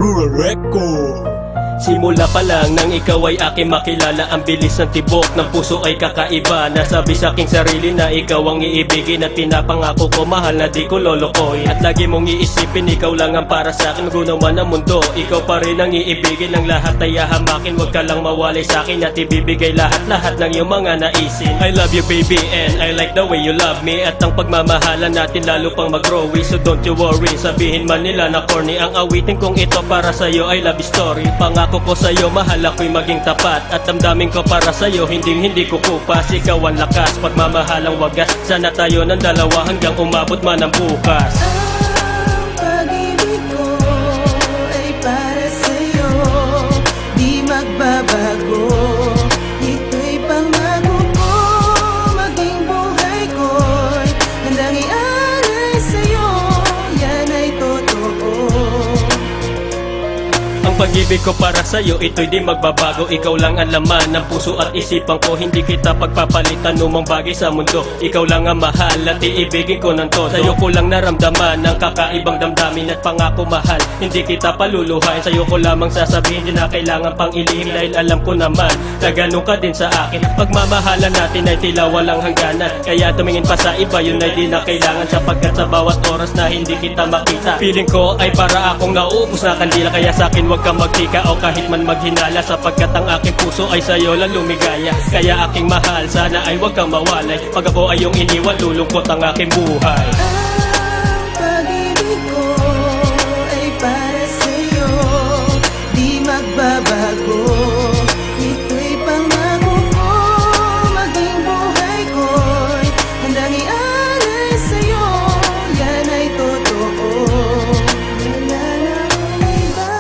Rural Record. Simula pa lang nang ikaw ay aking makilala, ang bilis ng tibok ng puso ay kakaiba. Nasabi sa aking sarili na ikaw ang iibigin, at pinapangako ko mahal na di ko lolokoy. At lagi mong iisipin ikaw lang ang para sa akin, gunawa ng mundo. Ikaw pa rin ang iibigin, ng lahat ay hahamakin. Huwag ka lang mawalay sa akin at ibibigay lahat-lahat ng iyong mga naisin. I love you baby and I like the way you love me, at ang pagmamahalan natin lalo pang mag-growy. So don't you worry, sabihin man nila na corny ang awitin kong ito, para sa'yo ay love story. Pangako ko sa'yo, mahal ako'y maging tapat, at damdamin ko para sa'yo, hindi kukupas. Ikaw ang lakas, pagmamahalang wagas. Sana tayo ng dalawa hanggang umabot man ang bukas. Ang pag-ibig ko ay para sa'yo, di magbabago. Ito'y pangako ko, maging buhay ko'y handang i-alay sa'yo, yan ay totoo. Ang pag-ibig ko para sa'yo, ito'y di magbabago. Ikaw lang ang laman ng puso at isipan ko, hindi kita pagpapalitan numang bagay sa mundo. Ikaw lang ang mahal at iibigin ko ng todo. Sa'yo ko lang naramdaman ng kakaibang damdamin, at pangako mahal, hindi kita paluluhain. Sa'yo ko lamang sasabihin, di na kailangan pang ilihim, dahil alam ko naman na ganun ka din sa akin. Pagmamahalan natin ay tila walang hangganan, kaya tumingin pa sa iba, yun ay di na kailangan. Sapagkat sa bawat oras na hindi kita makita, feeling ko ay para akong nauubos na kandila. Kaya sa'kin wag ka magtika o kahit man maghinala, sapagkat ang aking puso ay sa'yo lang lumigaya. Kaya aking mahal, sana ay wag kang mawalay. Pag ako ay iyong iniwan, lulungkot ang aking buhay. Ang pag-ibig ko ay para sa'yo, di magbabago. Ito'y pangako ko, maging buhay ko'y handang i-alay sa'yo, yan ay totoo. Wala na akong iba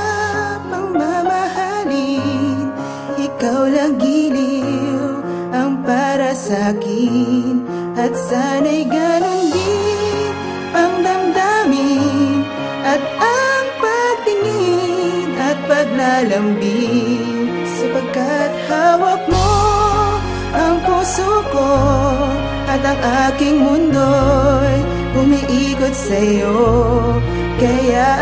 pang mamahalin, ikaw lang giliw ang para sa'kin. At sana'y ganon din ang damdamin, at ang pagtingin at paglalambing. Sapagkat hawak mo ang puso ko, at ang aking mundo'y umiikot sa'yo. Kaya